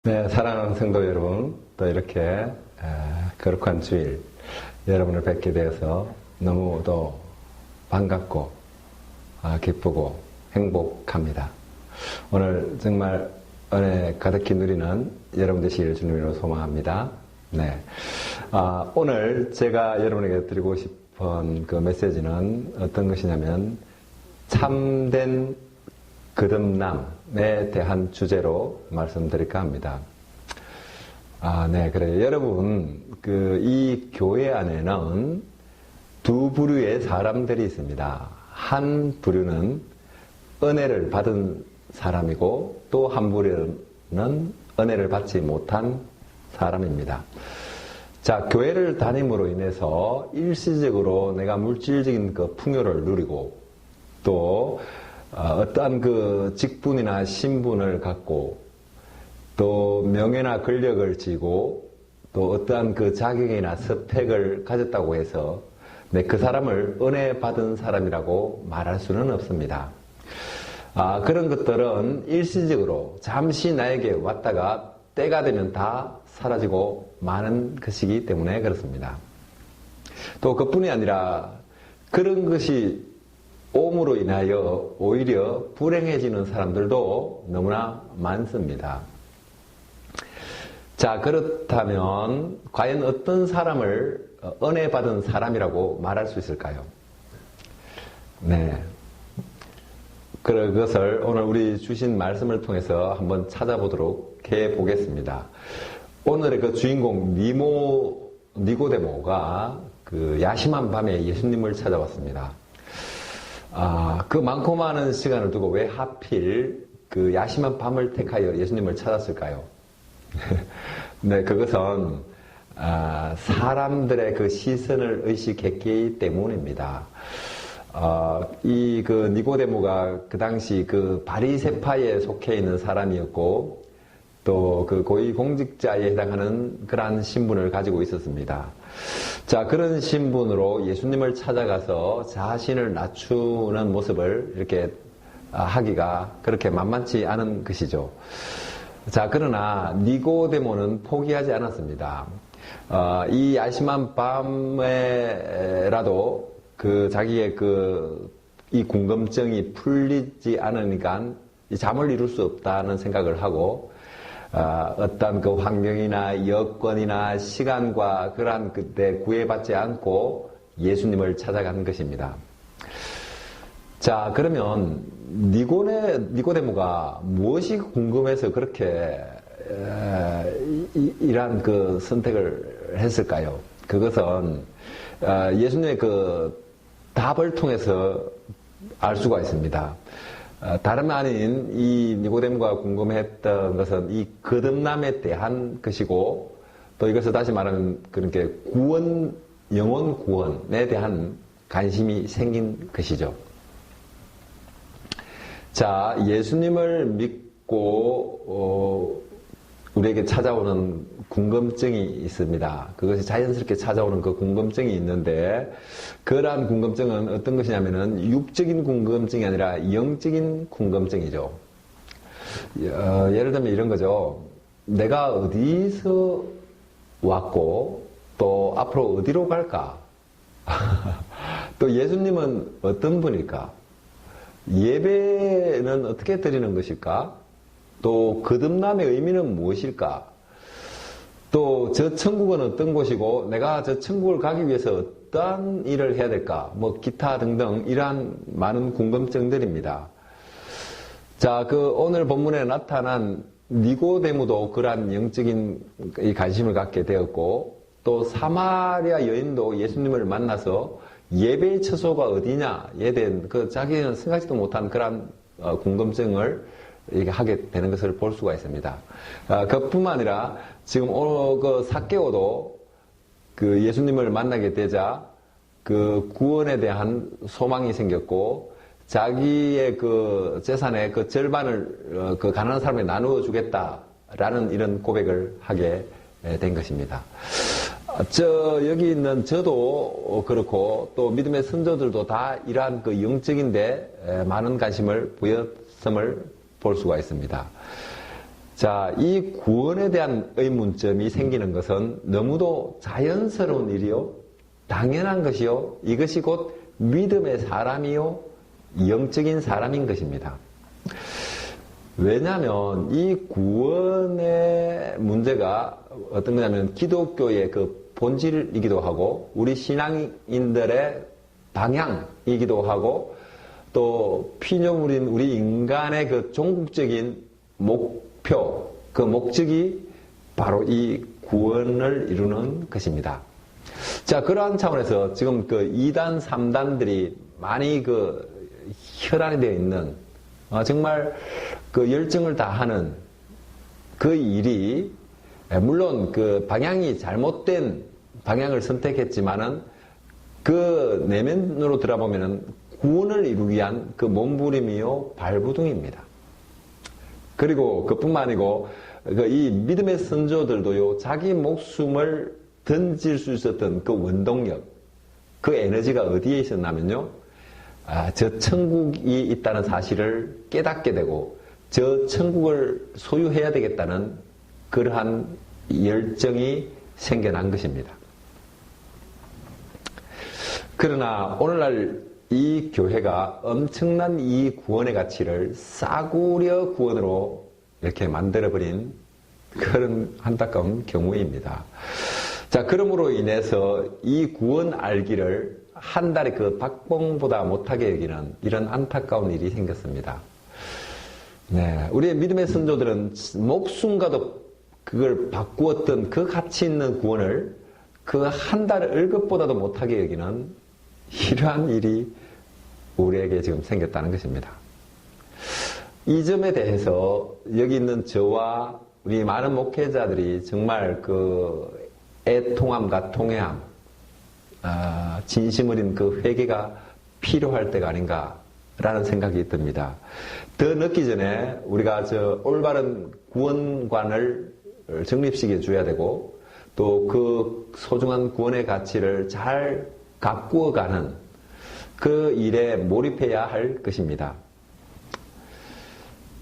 네, 사랑하는 성도 여러분, 또 이렇게 거룩한 주일 여러분을 뵙게 되어서 너무도 반갑고 기쁘고 행복합니다. 오늘 정말 은혜 가득히 누리는 여러분 되시길 주님으로 소망합니다. 네, 오늘 제가 여러분에게 드리고 싶은 그 메시지는 어떤 것이냐면 참된 거듭남에 대한 주제로 말씀드릴까 합니다. 네, 그래요. 여러분, 이 교회 안에는 두 부류의 사람들이 있습니다. 한 부류는 은혜를 받은 사람이고 또 한 부류는 은혜를 받지 못한 사람입니다. 자, 교회를 다님으로 인해서 일시적으로 내가 물질적인 그 풍요를 누리고 또 어떠한 그 직분이나 신분을 갖고 또 명예나 권력을 쥐고 또 어떠한 그 자격이나 스펙을 가졌다고 해서 그 사람을 은혜 받은 사람이라고 말할 수는 없습니다. 그런 것들은 일시적으로 잠시 나에게 왔다가 때가 되면 다 사라지고 마는 것이기 때문에 그렇습니다. 또 그뿐이 아니라 그런 것이 옴으로 인하여 오히려 불행해지는 사람들도 너무나 많습니다. 자, 그렇다면 과연 어떤 사람을 은혜 받은 사람이라고 말할 수 있을까요? 네. 그것을 오늘 우리 주신 말씀을 통해서 한번 찾아보도록 해보겠습니다. 오늘의 그 주인공 니고데모가 그 야심한 밤에 예수님을 찾아왔습니다. 그 많고 많은 시간을 두고 왜 하필 그 야심한 밤을 택하여 예수님을 찾았을까요? 네, 그것은 사람들의 그 시선을 의식했기 때문입니다. 이 그 니고데모가 그 당시 그 바리새파에 속해 있는 사람이었고 또 그 고위공직자에 해당하는 그러한 신분을 가지고 있었습니다. 자, 그런 신분으로 예수님을 찾아가서 자신을 낮추는 모습을 이렇게 하기가 그렇게 만만치 않은 것이죠. 자, 그러나 니고데모는 포기하지 않았습니다. 이 야심한 밤에라도 자기의 이 궁금증이 풀리지 않으니까 잠을 이룰 수 없다는 생각을 하고 어떤 그 환경이나 여건이나 시간과 그러한 그때 구애받지 않고 예수님을 찾아간 것입니다. 자, 그러면 니고데모가 무엇이 궁금해서 그렇게 이러한 그 선택을 했을까요? 그것은 예수님의 그 답을 통해서 알 수가 있습니다. 다름 아닌 이 니고데모가 궁금했던 것은 이 거듭남에 대한 것이고 또 이것을 다시 말하면 그렇게 영혼 구원에 대한 관심이 생긴 것이죠. 자, 예수님을 믿고 우리에게 찾아오는 궁금증이 있습니다. 그것이 자연스럽게 찾아오는 그 궁금증이 있는데 그러한 궁금증은 어떤 것이냐면은 육적인 궁금증이 아니라 영적인 궁금증이죠. 예를 들면 이런 거죠. 내가 어디서 왔고 또 앞으로 어디로 갈까? 또 예수님은 어떤 분일까? 예배는 어떻게 드리는 것일까? 또 거듭남의 의미는 무엇일까? 또 저 천국은 어떤 곳이고 내가 저 천국을 가기 위해서 어떠한 일을 해야 될까? 뭐 기타 등등 이러한 많은 궁금증들입니다. 자, 오늘 본문에 나타난 니고데모도 그러한 영적인 관심을 갖게 되었고 또 사마리아 여인도 예수님을 만나서 예배의 처소가 어디냐에 대한 자기는 생각지도 못한 그러한 궁금증을 이렇게 하게 되는 것을 볼 수가 있습니다. 그뿐만 아니라 지금 오늘 삭개오도 예수님을 만나게 되자 구원에 대한 소망이 생겼고 자기의 재산의 절반을 가난한 사람에게 나누어 주겠다라는 이런 고백을 하게 된 것입니다. 여기 있는 저도 그렇고 또 믿음의 선조들도 다 이러한 영적인데 많은 관심을 보였음을 볼 수가 있습니다. 자, 이 구원에 대한 의문점이 생기는 것은 너무도 자연스러운 일이요, 당연한 것이요, 이것이 곧 믿음의 사람이요, 영적인 사람인 것입니다. 왜냐하면 이 구원의 문제가 어떤 거냐면 기독교의 그 본질이기도 하고 우리 신앙인들의 방향이기도 하고 또 피조물인 우리 인간의 그 종국적인 목표, 그 목적이 바로 이 구원을 이루는 것입니다. 자, 그러한 차원에서 지금 그 2단, 3단들이 많이 그 혈안이 되어 있는 정말 그 열정을 다하는 그 일이 물론 그 방향이 잘못된 방향을 선택했지만은 그 내면으로 들어보면은 구원을 이루기 위한 그 몸부림이요 발부둥입니다. 그리고 그뿐만 아니고 이 믿음의 선조들도요 자기 목숨을 던질 수 있었던 그 원동력, 그 에너지가 어디에 있었냐면요, 저 천국이 있다는 사실을 깨닫게 되고 저 천국을 소유해야 되겠다는 그러한 열정이 생겨난 것입니다. 그러나 오늘날 이 교회가 엄청난 이 구원의 가치를 싸구려 구원으로 이렇게 만들어버린 그런 안타까운 경우입니다. 자, 그러므로 인해서 이 구원 알기를 한 달에 그 박봉보다 못하게 여기는 이런 안타까운 일이 생겼습니다. 네, 우리의 믿음의 선조들은 목숨과도 그걸 바꾸었던 그 가치 있는 구원을 그 한 달 월급보다도 못하게 여기는 이러한 일이 우리에게 지금 생겼다는 것입니다. 이 점에 대해서 여기 있는 저와 우리 많은 목회자들이 정말 그 애통함과 통회함, 진심 어린 그 회개가 필요할 때가 아닌가라는 생각이 듭니다. 더 늦기 전에 우리가 저 올바른 구원관을 정립시켜 줘야 되고 또 그 소중한 구원의 가치를 잘 가꾸어가는 그 일에 몰입해야 할 것입니다.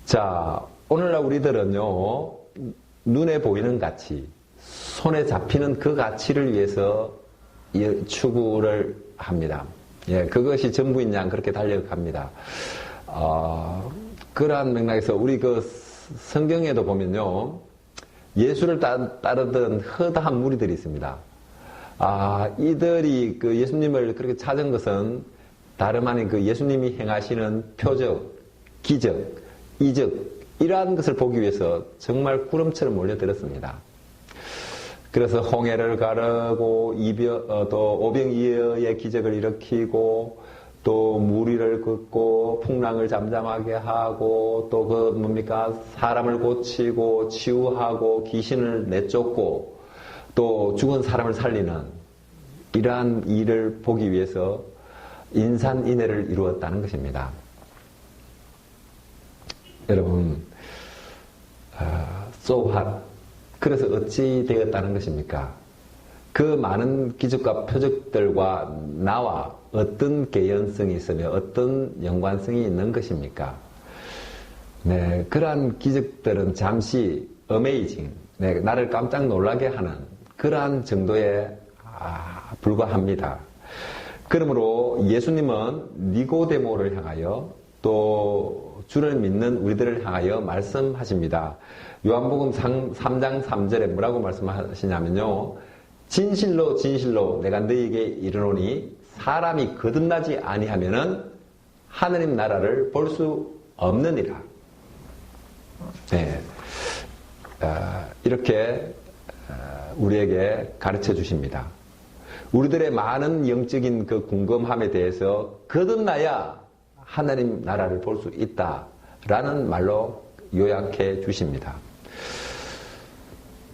자, 오늘날 우리들은요, 눈에 보이는 가치, 손에 잡히는 그 가치를 위해서 추구를 합니다. 예, 그것이 전부인 양 그렇게 달려갑니다. 그러한 맥락에서 우리 그 성경에도 보면요, 예수를 따르던 허다한 무리들이 있습니다. 이들이 그 예수님을 그렇게 찾은 것은 다름 아닌 그 예수님이 행하시는 표적, 기적, 이적, 이러한 것을 보기 위해서 정말 구름처럼 몰려들었습니다. 그래서 홍해를 가르고 또 오병이어의 기적을 일으키고 또 무리를 긋고 풍랑을 잠잠하게 하고 또 그 뭡니까 사람을 고치고 치유하고 귀신을 내쫓고 또 죽은 사람을 살리는 이러한 일을 보기 위해서 인산인해를 이루었다는 것입니다. 여러분, so what? 그래서 어찌 되었다는 것입니까? 그 많은 기적과 표적들과 나와 어떤 개연성이 있으며 어떤 연관성이 있는 것입니까? 네, 그러한 기적들은 잠시 어메이징, 네, 나를 깜짝 놀라게 하는 그러한 정도에 불과합니다. 그러므로 예수님은 니고데모를 향하여 또 주를 믿는 우리들을 향하여 말씀하십니다. 요한복음 3장 3절에 뭐라고 말씀하시냐면요, 진실로 진실로 내가 너희에게 이르노니 사람이 거듭나지 아니하면은 하느님 나라를 볼 수 없느니라. 네, 이렇게 우리에게 가르쳐 주십니다. 우리들의 많은 영적인 그 궁금함에 대해서 거듭나야 하나님 나라를 볼 수 있다라는 말로 요약해 주십니다.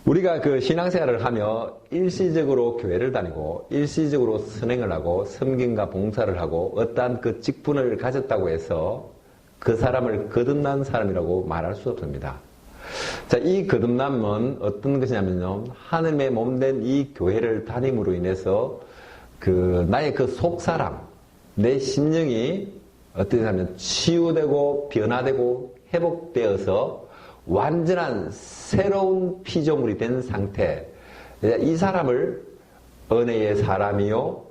우리가 그 신앙생활을 하며 일시적으로 교회를 다니고 일시적으로 선행을 하고 섬김과 봉사를 하고 어떠한 그 직분을 가졌다고 해서 그 사람을 거듭난 사람이라고 말할 수 없습니다. 자, 이 거듭남은 어떤 것이냐면요, 하나님의 몸된 이 교회를 다님으로 인해서 그 나의 그 속사람, 내 심령이 어떻게 하면 치유되고 변화되고 회복되어서 완전한 새로운 피조물이 된 상태. 이 사람을 은혜의 사람이요,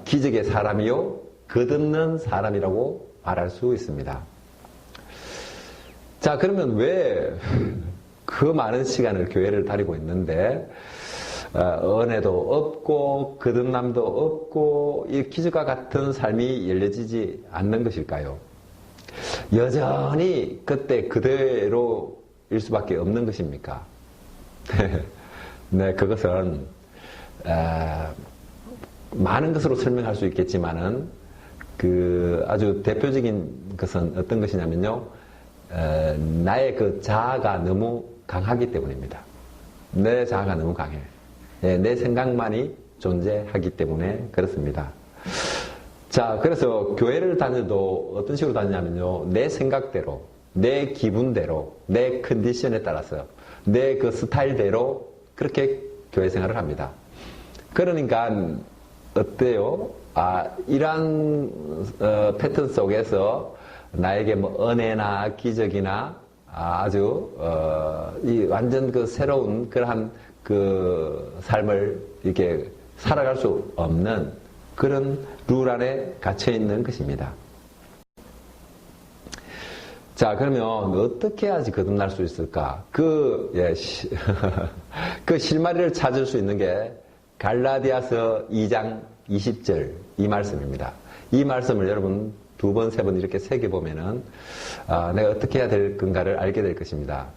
기적의 사람이요, 거듭는 사람이라고 말할 수 있습니다. 자, 그러면 왜 그 많은 시간을 교회를 다니고 있는데 은혜도 없고 거듭남도 없고 이 기적과 같은 삶이 열려지지 않는 것일까요? 여전히 그때 그대로일 수밖에 없는 것입니까? 네, 그것은 많은 것으로 설명할 수 있겠지만은 그 아주 대표적인 것은 어떤 것이냐면요, 나의 그 자아가 너무 강하기 때문입니다. 내 자아가 너무 강해. 내 생각만이 존재하기 때문에 그렇습니다. 자, 그래서 교회를 다녀도 어떤 식으로 다니냐면요, 내 생각대로, 내 기분대로, 내 컨디션에 따라서, 내 그 스타일대로 그렇게 교회 생활을 합니다. 그러니까 어때요? 이러한 패턴 속에서 나에게 뭐 은혜나 기적이나 아주 이 완전 그 새로운 그러한 그 삶을 이렇게 살아갈 수 없는 그런 룰 안에 갇혀 있는 것입니다. 자, 그러면 어떻게 해야지 거듭날 수 있을까? 그 실마리를 찾을 수 있는 게 갈라디아서 2장 20절 이 말씀입니다. 이 말씀을 여러분 2번, 3번 이렇게 새겨보면은 내가 어떻게 해야 될 건가를 알게 될 것입니다.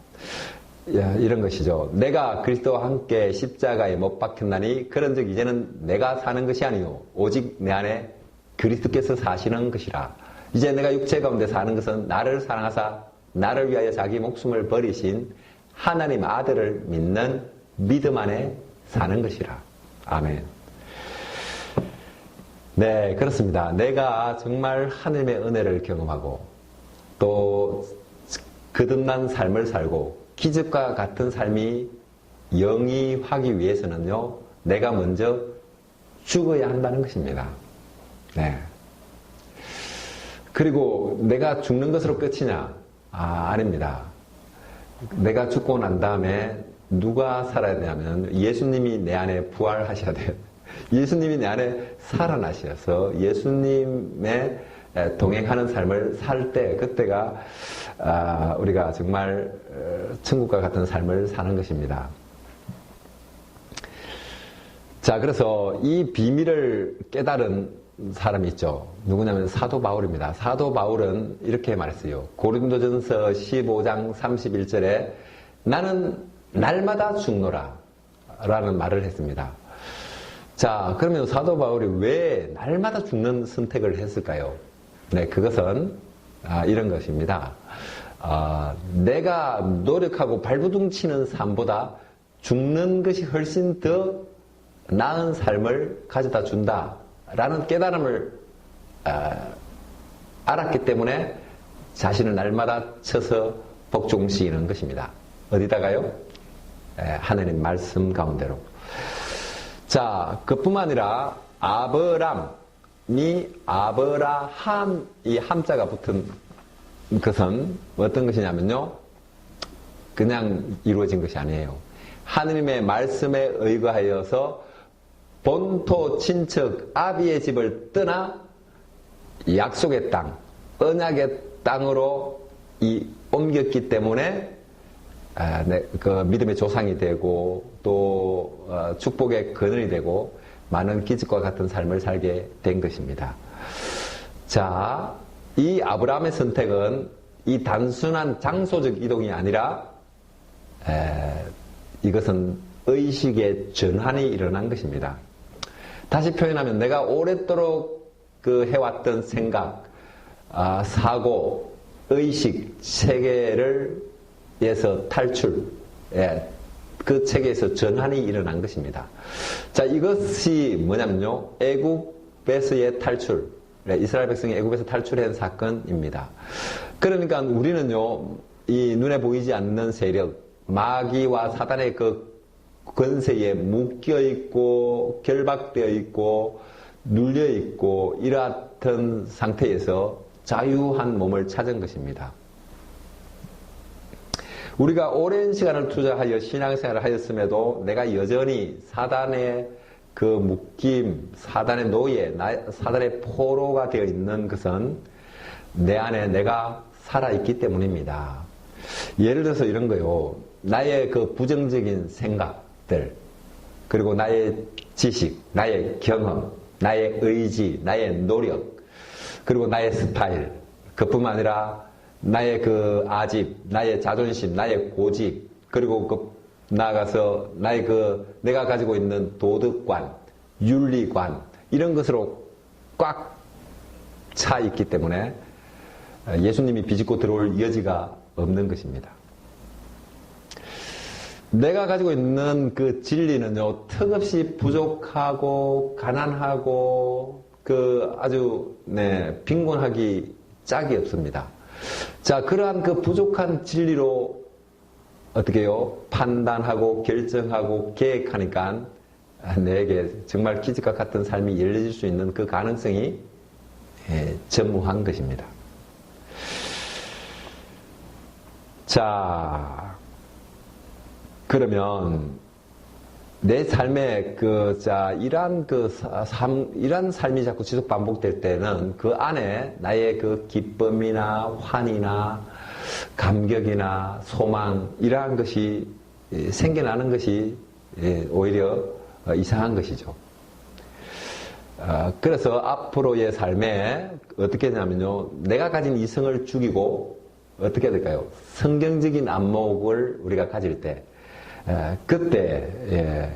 이런 것이죠. 내가 그리스도와 함께 십자가에 못 박혔나니 그런즉 이제는 내가 사는 것이 아니요 오직 내 안에 그리스도께서 사시는 것이라. 이제 내가 육체 가운데 사는 것은 나를 사랑하사 나를 위하여 자기 목숨을 버리신 하나님 아들을 믿는 믿음 안에 사는 것이라. 아멘. 네, 그렇습니다. 내가 정말 하나님의 은혜를 경험하고 또 거듭난 삶을 살고 기적과 같은 삶이 영위하기 위해서는요, 내가 먼저 죽어야 한다는 것입니다. 네. 그리고 내가 죽는 것으로 끝이냐? 아닙니다. 내가 죽고 난 다음에 누가 살아야 되냐면 예수님이 내 안에 부활하셔야 돼요. 예수님이 내 안에 살아나셔서 예수님의 동행하는 삶을 살 때, 그때가 우리가 정말 천국과 같은 삶을 사는 것입니다. 자, 그래서 이 비밀을 깨달은 사람이 있죠. 누구냐면 사도 바울입니다. 사도 바울은 이렇게 말했어요. 고린도전서 15장 31절에 나는 날마다 죽노라 라는 말을 했습니다. 자, 그러면 사도 바울이 왜 날마다 죽는 선택을 했을까요? 네, 그것은 이런 것입니다. 내가 노력하고 발부둥 치는 삶보다 죽는 것이 훨씬 더 나은 삶을 가져다 준다라는 깨달음을 알았기 때문에 자신을 날마다 쳐서 복종시키는 것입니다. 어디다가요? 하나님 말씀 가운데로. 자, 그뿐만 아니라 아브람이 아브라함 이 함자가 붙은 것은 어떤 것이냐면요, 그냥 이루어진 것이 아니에요. 하느님의 말씀에 의거하여서 본토 친척 아비의 집을 떠나 약속의 땅, 언약의 땅으로 옮겼기 때문에 그 믿음의 조상이 되고 또 축복의 근원이 되고 많은 기적과 같은 삶을 살게 된 것입니다. 자, 이 아브라함의 선택은 이 단순한 장소적 이동이 아니라 이것은 의식의 전환이 일어난 것입니다. 다시 표현하면 내가 오랫도록 그 해왔던 생각, 사고, 의식, 체계에서 탈출, 그 체계에서 전환이 일어난 것입니다. 자, 이것이 뭐냐면요, 애국에서의 탈출, 이스라엘 백성이 애국에서 탈출한 사건입니다. 그러니까 우리는요, 이 눈에 보이지 않는 세력, 마귀와 사단의 그 권세에 묶여 있고 결박되어 있고 눌려 있고 이러한 상태에서 자유한 몸을 찾은 것입니다. 우리가 오랜 시간을 투자하여 신앙생활을 하였음에도 내가 여전히 사단의 그 묶임, 사단의 노예, 사단의 포로가 되어 있는 것은 내 안에 내가 살아있기 때문입니다. 예를 들어서 이런 거요. 나의 그 부정적인 생각들, 그리고 나의 지식, 나의 경험, 나의 의지, 나의 노력, 그리고 나의 스타일, 그뿐만 아니라 나의 그 아집, 나의 자존심, 나의 고집, 그리고 나아가서 나의 내가 가지고 있는 도덕관, 윤리관, 이런 것으로 꽉 차 있기 때문에 예수님이 비집고 들어올 여지가 없는 것입니다. 내가 가지고 있는 그 진리는요, 턱없이 부족하고, 가난하고, 아주, 빈곤하기 짝이 없습니다. 자, 그러한 그 부족한 진리로 어떻게 해요? 판단하고, 결정하고, 계획하니까 내게 정말 기적과 같은 삶이 열려질 수 있는 그 가능성이 전무한 것입니다. 자, 그러면 내 삶에 이러한 삶이 자꾸 지속 반복될 때는 그 안에 나의 그 기쁨이나 환희나 감격이나 소망, 이러한 것이 생겨나는 것이 오히려 이상한 것이죠. 그래서 앞으로의 삶에 어떻게 하냐면요, 내가 가진 이성을 죽이고 어떻게 해야 될까요? 성경적인 안목을 우리가 가질 때, 그때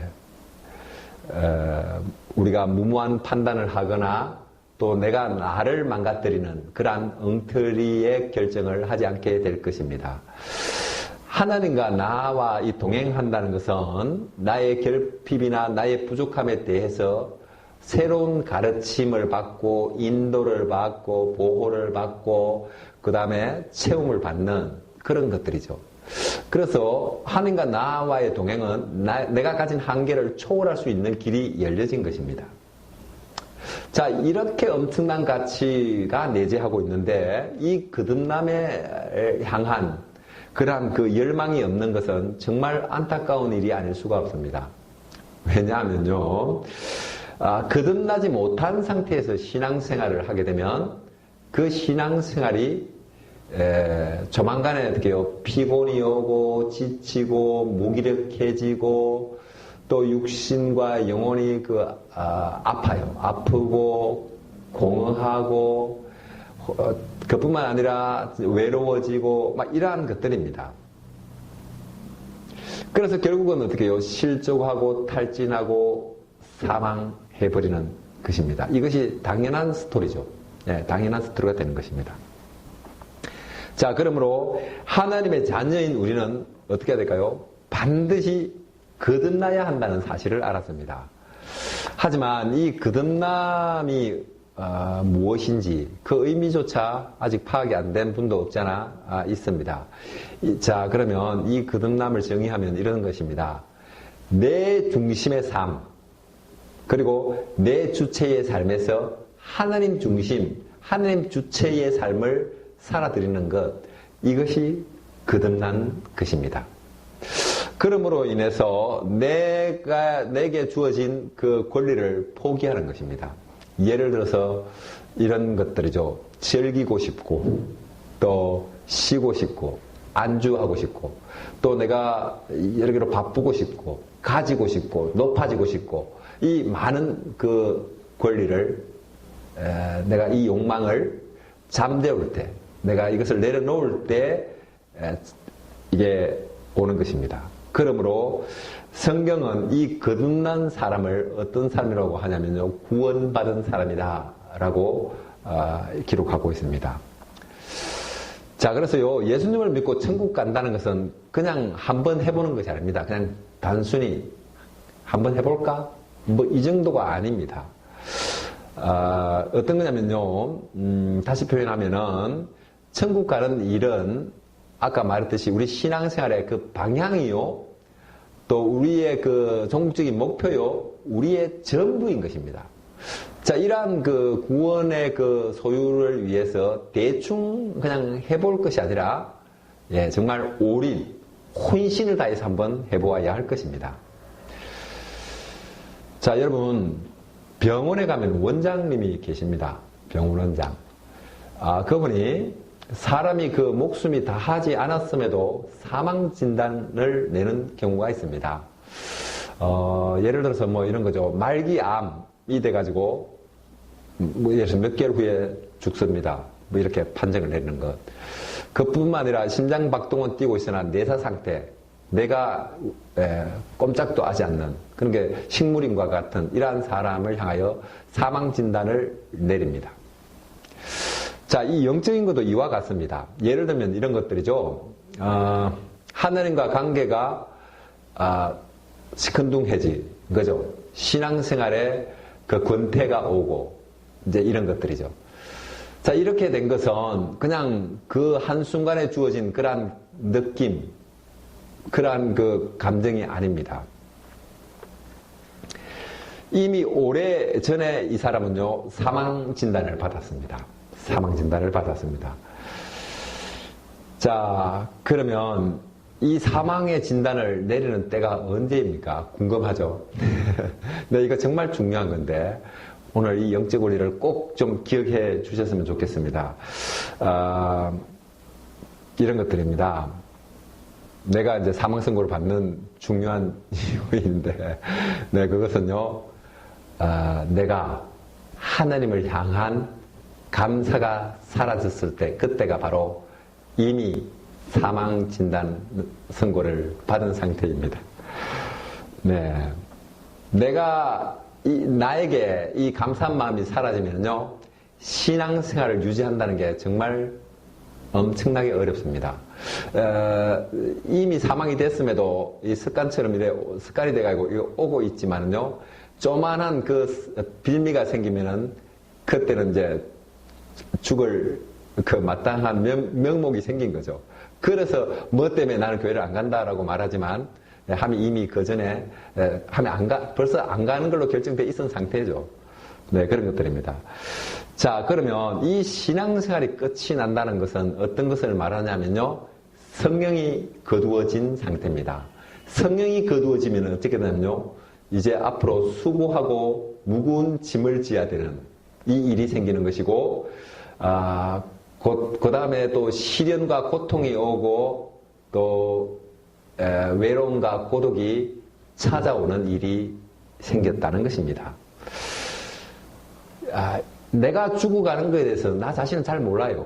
우리가 무모한 판단을 하거나 또 내가 나를 망가뜨리는 그러한 엉터리의 결정을 하지 않게 될 것입니다. 하나님과 나와 이 동행한다는 것은 나의 결핍이나 나의 부족함에 대해서 새로운 가르침을 받고 인도를 받고 보호를 받고 그 다음에 채움을 받는 그런 것들이죠. 그래서 하나님과 나와의 동행은 내가 가진 한계를 초월할 수 있는 길이 열려진 것입니다. 자, 이렇게 엄청난 가치가 내재하고 있는데 이 거듭남에 향한 그러한 그 열망이 없는 것은 정말 안타까운 일이 아닐 수가 없습니다. 왜냐하면요, 거듭나지 못한 상태에서 신앙생활을 하게 되면 그 신앙생활이 조만간에 어떻게 해요? 피곤이 오고 지치고 무기력해지고 또 육신과 영혼이 아파요. 아프고 공허하고 그뿐만 아니라 외로워지고 막 이러한 것들입니다. 그래서 결국은 어떻게 해요? 실족하고 탈진하고 사망해버리는 것입니다. 이것이 당연한 스토리죠. 당연한 스토리가 되는 것입니다. 자, 그러므로 하나님의 자녀인 우리는 어떻게 해야 될까요? 반드시 거듭나야 한다는 사실을 알았습니다. 하지만 이 거듭남이 무엇인지 그 의미조차 아직 파악이 안 된 분도 없지 않아 있습니다. 자, 그러면 이 거듭남을 정의하면 이런 것입니다. 내 중심의 삶, 그리고 내 주체의 삶에서 하나님 중심, 하나님 주체의 삶을 살아드리는 것, 이것이 거듭난 것입니다. 그러므로 인해서 내게 주어진 그 권리를 포기하는 것입니다. 예를 들어서 이런 것들이죠. 즐기고 싶고, 또 쉬고 싶고, 안주하고 싶고, 또 내가 여러 개로 바쁘고 싶고, 가지고 싶고, 높아지고 싶고, 이 많은 그 권리를 내가 이 욕망을 잠재울 때, 내가 이것을 내려놓을 때 이게 오는 것입니다. 그러므로 성경은 이 거듭난 사람을 어떤 사람이라고 하냐면요, 구원받은 사람이다 라고 기록하고 있습니다. 자, 그래서요, 예수님을 믿고 천국 간다는 것은 그냥 한번 해보는 것이 아닙니다. 그냥 단순히 한번 해볼까? 뭐 이 정도가 아닙니다. 어떤 거냐면요, 다시 표현하면은 천국 가는 일은 아까 말했듯이 우리 신앙생활의 그 방향이요, 또 우리의 그 종국적인 목표요, 우리의 전부인 것입니다. 자, 이러한 그 구원의 그 소유를 위해서 대충 그냥 해볼 것이 아니라, 정말 올인, 혼신을 다해서 한번 해보아야 할 것입니다. 자, 여러분, 병원에 가면 원장님이 계십니다. 병원 원장. 그분이 사람이 그 목숨이 다 하지 않았음에도 사망 진단을 내는 경우가 있습니다. 예를 들어서 뭐 이런 거죠. 말기암이 돼가지고, 뭐 예를 들어서 몇 개월 후에 죽습니다. 뭐 이렇게 판정을 내리는 것. 그뿐만 아니라 심장 박동은 뛰고 있으나 내사 상태, 내가 꼼짝도 하지 않는 그런 게 식물인과 같은 이러한 사람을 향하여 사망 진단을 내립니다. 자, 이 영적인 것도 이와 같습니다. 예를 들면 이런 것들이죠. 하나님과 관계가 시큰둥해진 거죠. 신앙생활에 그 권태가 오고 이제 이런 것들이죠. 자, 이렇게 된 것은 그냥 그 한순간에 주어진 그러한 느낌, 그러한 그 감정이 아닙니다. 이미 오래 전에 이 사람은요, 사망 진단을 받았습니다. 사망 진단을 받았습니다. 자, 그러면 이 사망의 진단을 내리는 때가 언제입니까? 궁금하죠? 네, 이거 정말 중요한 건데, 오늘 이 영적 원리를 꼭 좀 기억해 주셨으면 좋겠습니다. 이런 것들입니다. 내가 이제 사망 선고를 받는 중요한 이유인데, 네, 그것은요, 내가 하나님을 향한 감사가 사라졌을 때, 그때가 바로 이미 사망 진단 선고를 받은 상태입니다. 네. 나에게 이 감사한 마음이 사라지면요, 신앙생활을 유지한다는 게 정말 엄청나게 어렵습니다. 이미 사망이 됐음에도 이 습관처럼 이래 습관이 돼가지고 오고 있지만요, 조만한 그 빌미가 생기면은 그때는 이제 죽을 그 마땅한 명목이 생긴 거죠. 그래서 뭐 때문에 나는 교회를 안 간다라고 말하지만 하면 이미 그 전에 벌써 안 가는 걸로 결정돼 있던 상태죠. 네, 그런 것들입니다. 자, 그러면 이 신앙생활이 끝이 난다는 것은 어떤 것을 말하냐면요, 성령이 거두어진 상태입니다. 성령이 거두어지면 어떻게 되냐면요, 이제 앞으로 수고하고 무거운 짐을 지어야 되는 이 일이 생기는 것이고, 그 다음에 또 시련과 고통이 오고, 또 외로움과 고독이 찾아오는 일이 생겼다는 것입니다. 내가 죽어가는 것에 대해서 나 자신은 잘 몰라요.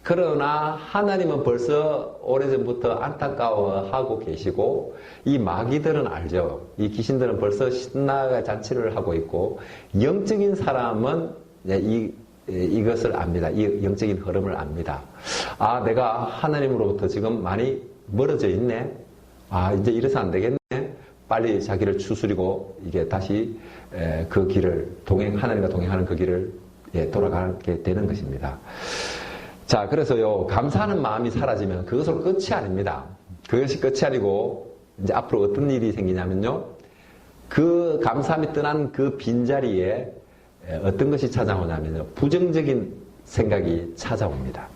그러나 하나님은 벌써 오래전부터 안타까워하고 계시고, 이 마귀들은 알죠. 이 귀신들은 벌써 신나가 잔치를 하고 있고, 영적인 사람은 이것을 압니다. 이 영적인 흐름을 압니다. 내가 하나님으로부터 지금 많이 멀어져 있네. 이제 이래서 안 되겠네. 빨리 자기를 추스리고 이게 다시 그 길을 하나님과 동행하는 그 길을 돌아가게 되는 것입니다. 자, 그래서요, 감사하는 마음이 사라지면 그것으로 끝이 아닙니다. 그것이 끝이 아니고 이제 앞으로 어떤 일이 생기냐면요, 그 감사함이 떠난 그 빈자리에 어떤 것이 찾아오냐면요, 부정적인 생각이 찾아옵니다.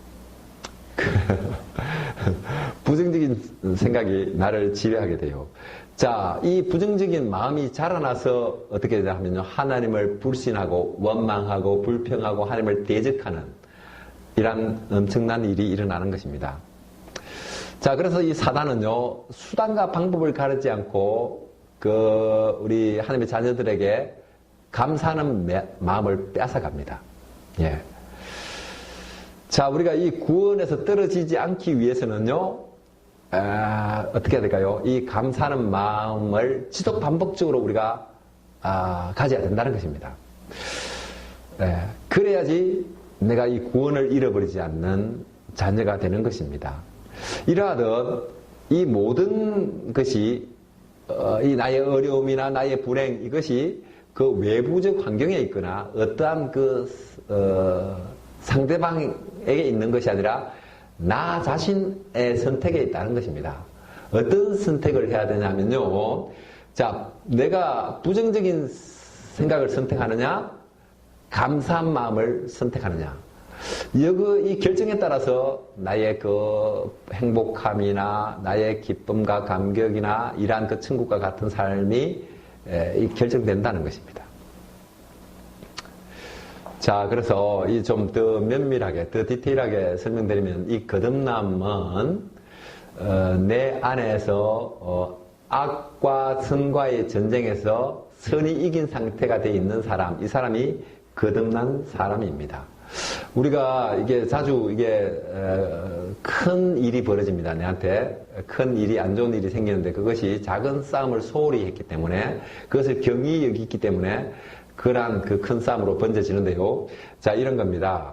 부정적인 생각이 나를 지배하게 돼요. 자, 이 부정적인 마음이 자라나서 어떻게 되냐 하면요, 하나님을 불신하고 원망하고 불평하고 하나님을 대적하는 이런 엄청난 일이 일어나는 것입니다. 자, 그래서 이 사단은요, 수단과 방법을 가르지 않고 우리 하나님의 자녀들에게 감사하는 마음을 뺏어갑니다. 예. 자, 우리가 이 구원에서 떨어지지 않기 위해서는요, 어떻게 해야 될까요? 이 감사하는 마음을 지속 반복적으로 우리가 가져야 된다는 것입니다. 그래야지 내가 이 구원을 잃어버리지 않는 자녀가 되는 것입니다. 이러하듯 이 모든 것이 이 나의 어려움이나 나의 불행, 이것이 그 외부적 환경에 있거나 어떠한 상대방에게 있는 것이 아니라 나 자신의 선택에 있다는 것입니다. 어떤 선택을 해야 되냐면요, 자, 내가 부정적인 생각을 선택하느냐, 감사한 마음을 선택하느냐. 이 결정에 따라서 나의 그 행복함이나 나의 기쁨과 감격이나 이러한 그 천국과 같은 삶이 결정된다는 것입니다. 자, 그래서 이 좀 더 면밀하게, 더 디테일하게 설명드리면 이 거듭남은 내 안에서 악과 선과의 전쟁에서 선이 이긴 상태가 되어 있는 사람, 이 사람이 거듭난 사람입니다. 우리가 이게 자주 큰 일이 벌어집니다. 내한테 큰 일이 안 좋은 일이 생기는데 그것이 작은 싸움을 소홀히 했기 때문에 그것을 경히 여기기 때문에 그러한 그 큰 싸움으로 번져지는데요. 자, 이런 겁니다.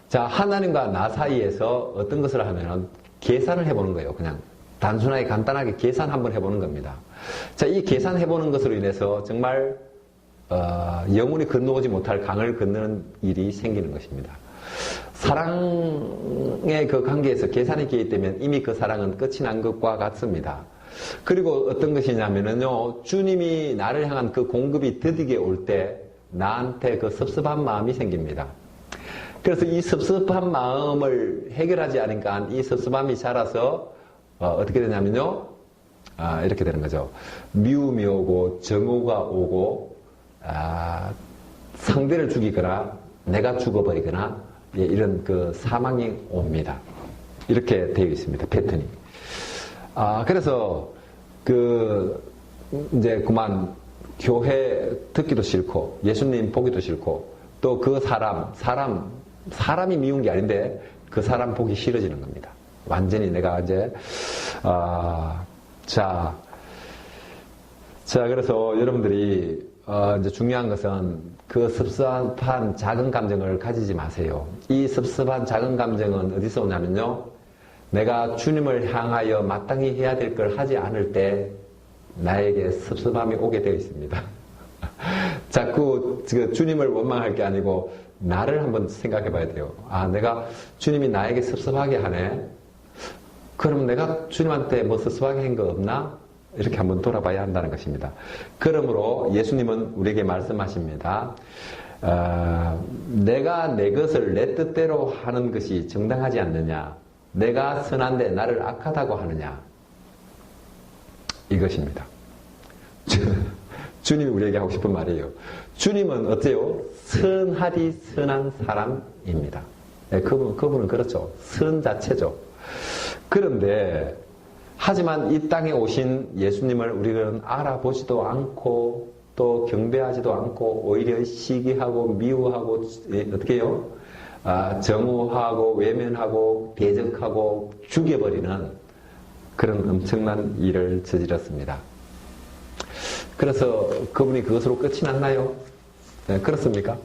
자, 하나님과 나 사이에서 어떤 것을 하면 계산을 해보는 거예요. 그냥 단순하게 간단하게 계산 한번 해보는 겁니다. 자, 이 계산해보는 것으로 인해서 정말 영원히 건너오지 못할 강을 건너는 일이 생기는 것입니다. 사랑의 그 관계에서 계산이 기입되면 이미 그 사랑은 끝이 난 것과 같습니다. 그리고 어떤 것이냐면요, 주님이 나를 향한 그 공급이 더디게 올 때 나한테 그 섭섭한 마음이 생깁니다. 그래서 이 섭섭한 마음을 해결하지 않으니까 이 섭섭함이 자라서 어떻게 되냐면요, 이렇게 되는 거죠. 미움이 오고 정오가 오고 상대를 죽이거나 내가 죽어버리거나 이런 그 사망이 옵니다. 이렇게 되어 있습니다. 패턴이. 그래서 이제 그만 교회 듣기도 싫고 예수님 보기도 싫고 또 그 사람이 미운 게 아닌데 그 사람 보기 싫어지는 겁니다. 완전히 내가 이제 자 그래서 여러분들이 이제 중요한 것은 그 섭섭한 작은 감정을 가지지 마세요. 이 섭섭한 작은 감정은 어디서 오냐면요, 내가 주님을 향하여 마땅히 해야 될 걸 하지 않을 때 나에게 섭섭함이 오게 되어 있습니다. 자꾸 주님을 원망할 게 아니고 나를 한번 생각해 봐야 돼요. 내가 주님이 나에게 섭섭하게 하네. 그러면 내가 주님한테 뭐 섭섭하게 한 거 없나? 이렇게 한번 돌아봐야 한다는 것입니다. 그러므로 예수님은 우리에게 말씀하십니다. 내가 내 것을 내 뜻대로 하는 것이 정당하지 않느냐? 내가 선한데 나를 악하다고 하느냐? 이것입니다. 주님이 우리에게 하고 싶은 말이에요. 주님은 어때요? 선하디 선한 사람입니다. 그분은 그렇죠. 선 자체죠. 그런데 하지만 이 땅에 오신 예수님을 우리는 알아보지도 않고 또 경배하지도 않고 오히려 시기하고 미워하고 어떻게 해요? 정오하고 외면하고 대적하고 죽여버리는 그런 엄청난 일을 저질렀습니다. 그래서 그분이 그것으로 끝이 났나요? 네, 그렇습니까?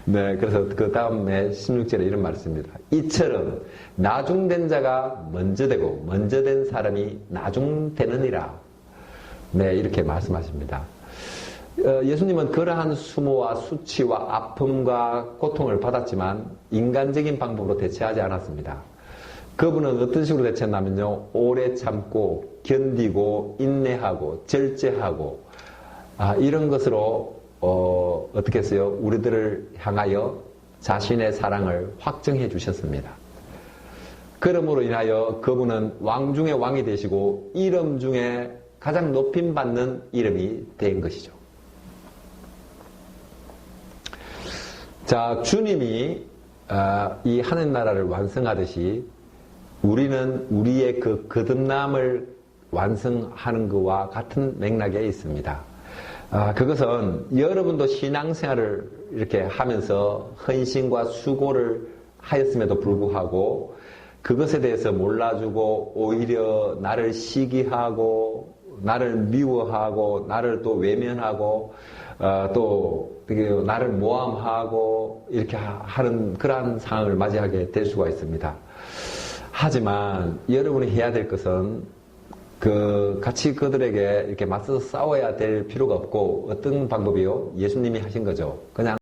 네, 그래서 그 다음에 16절에 이런 말이 있습니다. 이처럼 나중된 자가 먼저 되고 먼저 된 사람이 나중되느니라. 네, 이렇게 말씀하십니다. 예수님은 그러한 수모와 수치와 아픔과 고통을 받았지만 인간적인 방법으로 대처하지 않았습니다. 그분은 어떤 식으로 대처했냐면요, 오래 참고 견디고 인내하고 절제하고 이런 것으로 어떻게 했어요? 우리들을 향하여 자신의 사랑을 확증해 주셨습니다. 그러므로 인하여 그분은 왕 중에 왕이 되시고 이름 중에 가장 높임받는 이름이 된 것이죠. 자, 주님이 이 하늘나라를 완성하듯이 우리는 우리의 그 거듭남을 완성하는 것과 같은 맥락에 있습니다. 그것은 여러분도 신앙생활을 이렇게 하면서 헌신과 수고를 하였음에도 불구하고 그것에 대해서 몰라주고 오히려 나를 시기하고 나를 미워하고 나를 또 외면하고 또 나를 모함하고 이렇게 하는 그러한 상황을 맞이하게 될 수가 있습니다. 하지만 여러분이 해야 될 것은 같이 그들에게 이렇게 맞서서 싸워야 될 필요가 없고 어떤 방법이요? 예수님이 하신 거죠. 그냥